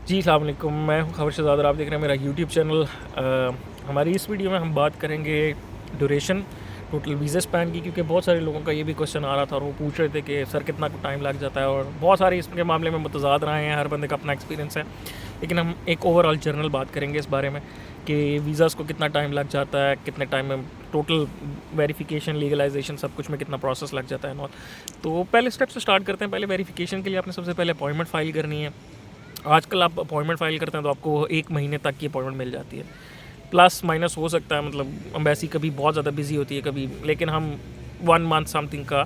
जी अस्सलाम वालेकुम, मैं हूँ खबर शहज़ाद और आप देख रहे हैं मेरा यूट्यूब चैनल। हमारी इस वीडियो में हम बात करेंगे ड्यूरेशन टोटल वीज़ा स्पैन की, क्योंकि बहुत सारे लोगों का ये भी क्वेश्चन आ रहा था और वो पूछ रहे थे कि सर कितना टाइम लग जाता है, और बहुत सारे इसके मामले में मुतज़ाद रहे हैं, हर बंदे का अपना एक्सपीरियंस है। लेकिन हम एक ओवरऑल जनरल बात करेंगे इस बारे में कि वीज़ाज़ को कितना टाइम लग जाता है, कितने टाइम में टोटल वेरिफिकेशन, लीगलाइजेशन, सब कुछ में कितना प्रोसेस लग जाता है नॉट। तो पहले स्टेप से स्टार्ट करते हैं। पहले वेरिफिकेशन के लिए आपने सबसे पहले अपॉइंटमेंट फ़ाइल करनी है। आजकल आप अपॉइंटमेंट फ़ाइल करते हैं तो आपको 1 महीने तक की अपॉइंटमेंट मिल जाती है। प्लस माइनस हो सकता है, मतलब एम्बेसी कभी बहुत ज़्यादा बिजी होती है कभी, लेकिन हम 1 मंथ समथिंग का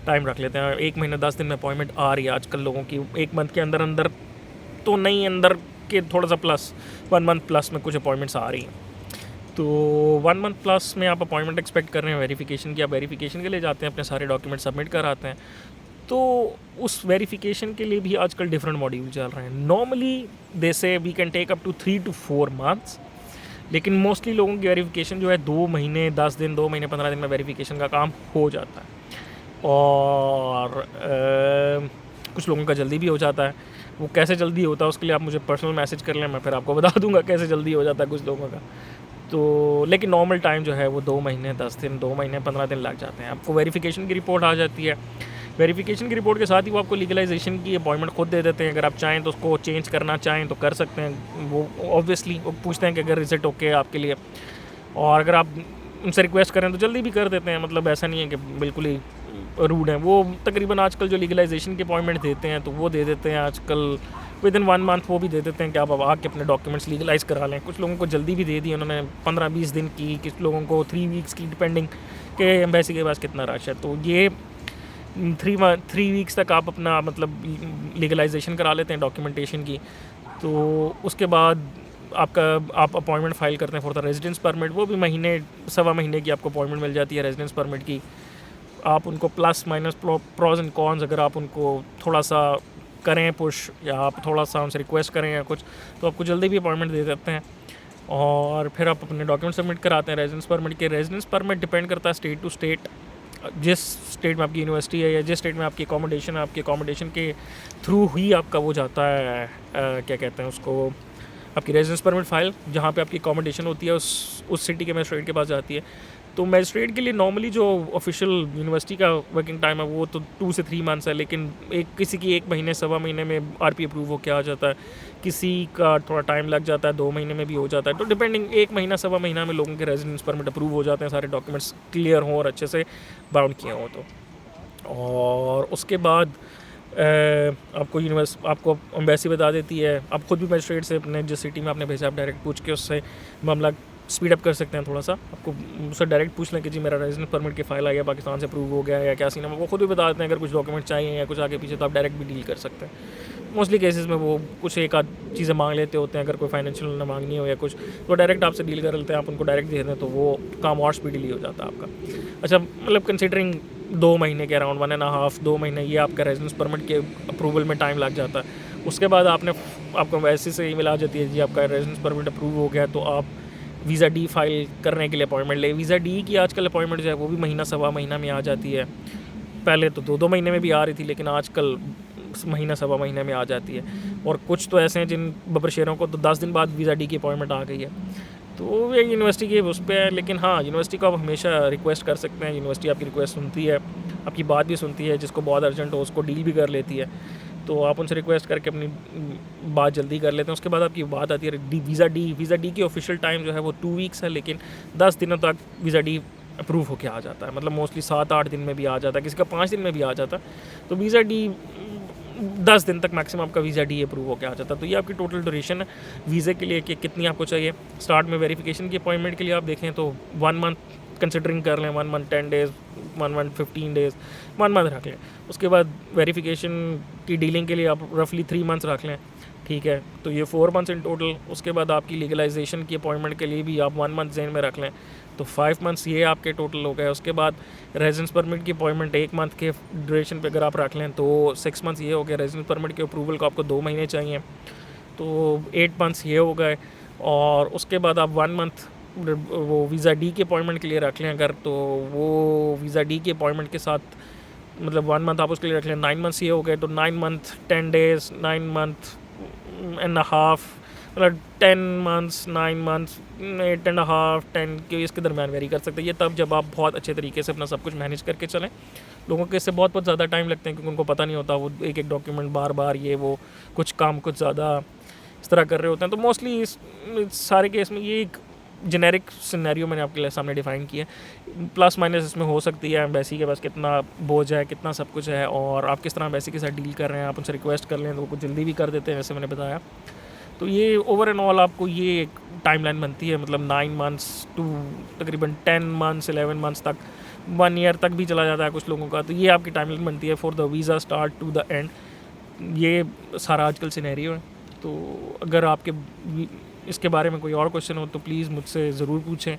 टाइम रख लेते हैं। 1 महीने 10 दिन में अपॉइंटमेंट आ रही है आजकल लोगों की। 1 मंथ के अंदर अंदर तो नहीं, अंदर के थोड़ा सा प्लस 1 मंथ प्लस में कुछ अपॉइंटमेंट्स आ रही हैं। तो 1 मंथ प्लस में आप अपॉइंटमेंट एक्सपेक्ट कर रहे हैं वेरिफिकेशन की। आप वेरिफिकेशन के लिए जाते हैं, अपने सारे डॉक्यूमेंट सबमिट कराते हैं। तो उस वेरिफिकेशन के लिए भी आजकल डिफरेंट मॉड्यूल चल रहे हैं। Normally they say we can take up to 3 to 4 months, लेकिन मोस्टली लोगों की वेरिफिकेशन जो है 2 महीने 10 दिन, 2 महीने 15 दिन में वेरिफिकेशन का काम हो जाता है। और कुछ लोगों का जल्दी भी हो जाता है। वो कैसे जल्दी होता है उसके लिए आप मुझे पर्सनल मैसेज कर लें, मैं फिर आपको बता दूंगा कैसे जल्दी हो जाता है कुछ लोगों का। तो लेकिन नॉर्मल टाइम जो है वो 2 महीने 10 दिन, 2 महीने 15 दिन लग जाते हैं। आपको वेरिफिकेशन की रिपोर्ट आ जाती है। वेरिफिकेशन की रिपोर्ट के साथ ही वो आपको लीगलाइजेशन की अपॉइंटमेंट खुद दे देते हैं। अगर आप चाहें तो उसको चेंज करना चाहें तो कर सकते हैं। वो ऑब्वियसली वो पूछते हैं कि अगर रिजल्ट ओके है आपके लिए, और अगर आप उनसे रिक्वेस्ट करें तो जल्दी भी कर देते हैं। मतलब ऐसा नहीं है कि बिल्कुल ही रूड है। वो तकरीबन आजकल जो लीगलाइजेशन की अपॉइंटमेंट देते हैं तो वो दे देते हैं आजकल विद इन 1 मंथ। वो भी दे देते हैं कि आप अब आके अपने डॉक्यूमेंट्स लीगलाइज करा लें। कुछ लोगों को जल्दी भी दे दी उन्होंने, 15-20 दिन की, कुछ लोगों को 3 वीक्स की, डिपेंडिंग के एम्बेसी के पास कितना रश है। तो ये 3 वीक्स तक आप अपना मतलब लीगलाइजेशन करा लेते हैं डॉक्यूमेंटेशन की। तो उसके बाद आप अपॉइंटमेंट फ़ाइल करते हैं फॉर द रेजिडेंस परमिट। वो भी महीने सवा महीने की आपको अपॉइंटमेंट मिल जाती है रेजिडेंस परमिट की। आप उनको plus minus pros and cons, अगर आप उनको थोड़ा सा करें पुश, या आप थोड़ा सा उनसे रिक्वेस्ट करें या कुछ, तो आपको जल्दी भी अपॉइंटमेंट दे देते हैं। और फिर आप अपने डॉक्यूमेंट सबमिट कराते हैं रेजिडेंस परमिट के। रेजिडेंस परमिट डिपेंड करता है स्टेट टू स्टेट। जिस स्टेट में आपकी यूनिवर्सिटी है या जिस स्टेट में आपकी अकोमोडेशन है, आपकी अकोमोडेशन के थ्रू ही आपका वो जाता है, क्या कहते हैं उसको, आपकी रेजिडेंस परमिट फ़ाइल जहाँ पे आपकी अकोमोडेशन होती है उस सिटी के मजिस्ट्रेट के पास जाती है। तो मजिस्ट्रेट के लिए नॉर्मली जो ऑफिशियल यूनिवर्सिटी का वर्किंग टाइम है वो तो 2 से 3 मंथ्स है, लेकिन किसी की 1 महीने सवा महीने में आरपी अप्रूव होकर आ जाता है। किसी का थोड़ा टाइम लग जाता है, 2 महीने में भी हो जाता है। तो डिपेंडिंग 1 महीना सवा महीना में लोगों के रेजिडेंस परमिट अप्रूव हो जाते हैं, सारे डॉक्यूमेंट्स क्लियर हों और अच्छे से बाउंड किए हों तो। और उसके बाद आपको एम्बेसी बता देती है। आप खुद भी मजिस्ट्रेट से अपने जिस सिटी में आपने भेजा आप डायरेक्ट पूछ के उससे मामला स्पीड अप कर सकते हैं थोड़ा सा। आपको उससे डायरेक्ट पूछ लें कि जी मेरा रेजिडेंस परमिट की फ़ाइल आ गया, पाकिस्तान से अप्रूव हो गया या क्या सीन है। वो खुद भी बता देते हैं। अगर कुछ डॉक्यूमेंट चाहिए या कुछ आगे पीछे तो आप डायरेक्ट भी डील कर सकते हैं। मोस्टली केसेस में वो कुछ एक आध चीज़ें मांग लेते होते हैं। अगर कोई फाइनेंशियल ना मांगनी हो या कुछ, तो डायरेक्ट आपसे डील कर लेते हैं। आप उनको डायरेक्ट दे दें तो वो काम और स्पीडली हो जाता है आपका। अच्छा, मतलब कंसिडरिंग 2 महीने के अराउंड 1.5 2 महीने ये आपका रेजिडेंस परमिट के अप्रूवल में टाइम लग जाता है। उसके बाद आपको एम्बेसी से ईमेल आ जाती है, जी आपका रेजिडेंस परमिट अप्रूव हो गया, तो आप वीज़ा डी फाइल करने के लिए अपॉइंटमेंट ले। वीज़ा डी की आजकल अपॉइंटमेंट जो है वो भी महीना सवा महीना में आ जाती है। पहले तो 2-2 महीने में भी आ रही थी, लेकिन आजकल महीना सवा महीने में आ जाती है। और कुछ तो ऐसे हैं जिन बबरशेरों को तो 10 दिन बाद वीज़ा डी की अपॉइंटमेंट आ गई है। तो ये यूनिवर्सिटी के उस पर है, लेकिन हाँ, यूनिवर्सिटी को आप हमेशा रिक्वेस्ट कर सकते हैं। यूनिवर्सिटी आपकी रिक्वेस्ट सुनती है, आपकी बात भी सुनती है। जिसको बहुत अर्जेंट हो उसको डील भी कर लेती है। तो आप उनसे रिक्वेस्ट करके अपनी बात जल्दी कर लेते हैं। उसके बाद आपकी बात आती है वीज़ा डी की ऑफिशियल टाइम जो है वो 2 वीक्स है, लेकिन 10 दिनों तक वीज़ा डी अप्रूव होकर आ जाता है। मतलब मोस्टली 7-8 दिन में भी आ जाता है, किसी का 5 दिन में भी आ जाता है। तो वीज़ा डी 10 दिन तक मैक्सिमम आपका वीज़ा डी अप्रूव होकर आ जाता है। तो ये आपकी टोटल ड्यूरेशन है वीज़े के लिए कि कितनी आपको चाहिए। स्टार्ट में वेरिफिकेशन की अपॉइंटमेंट के लिए आप देखें तो 1 मंथ कंसिडरिंग कर लें, 1 month 10 days, 1 month 15 days, 1 month रख लें। उसके बाद वेरिफिकेशन की डीलिंग के लिए आप रफली 3 मंथ्स रख लें, ठीक है। तो ये 4 मंथ्स इन टोटल। उसके बाद आपकी लीगलाइजेशन की अपॉइंटमेंट के लिए भी आप 1 मंथ जेन में रख लें, तो 5 मंथ्स ये आपके टोटल हो गए। उसके बाद रेजिडेंस परमिट की अपॉइंटमेंट 1 मंथ के ड्यूरेशन पे अगर आप रख लें तो 6 मंथ्स ये हो गए। रेजिडेंस परमिट के अप्रूवल को आपको 2 महीने चाहिए, तो 8 मंथ्स ये हो गए। और उसके बाद आप 1 मंथ वो वीज़ा डी की अपॉइंटमेंट के लिए रख लें अगर, तो वो वीज़ा डी की अपॉइंटमेंट के साथ मतलब 1 मंथ आप उसके लिए रख लें, 9 मंथ्स ये हो गए। तो 9 month 10 days, 9 month and half, मतलब 10 मंथ्स, 9 मंथ्स, 8.5, 10 के इसके दरमियान वेरी कर सकते हैं। ये तब जब आप बहुत अच्छे तरीके से अपना सब कुछ मैनेज करके चलें। लोगों के इससे बहुत ज़्यादा टाइम लगते हैं क्योंकि उनको पता नहीं होता, वो एक एक डॉक्यूमेंट बार बार ये वो कुछ काम कुछ ज़्यादा इस तरह कर रहे होते हैं। तो मोस्टली इस सारे केस में ये एक जेनेरिक सिनेरियो मैंने आपके लिए सामने डिफ़ाइन किया है। प्लस माइनस इसमें हो सकती है, एम्बेसी के पास कितना बोझ है, कितना सब कुछ है, और आप किस तरह एम्बेसी के साथ डील कर रहे हैं। आप उनसे रिक्वेस्ट कर लें तो वो कुछ जल्दी भी कर देते हैं, जैसे मैंने बताया। तो ये ओवर एंड ऑल आपको ये एक टाइमलाइन बनती है, मतलब 9 मंथ्स टू तकरीबन 10 मंथ्स, 11 मंथ्स तक, 1 ईयर तक भी चला जाता है कुछ लोगों का। तो ये आपकी टाइमलाइन बनती है for the visa start to the end. ये सारा आजकल सिनेरियो है। तो अगर आपके इसके बारे में कोई और क्वेश्चन हो तो प्लीज़ मुझसे ज़रूर पूछें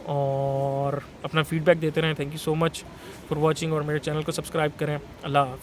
और अपना फीडबैक देते रहें। Thank you so much for watching, और मेरे चैनल को सब्सक्राइब करें। अल्लाह हाफ़िज़।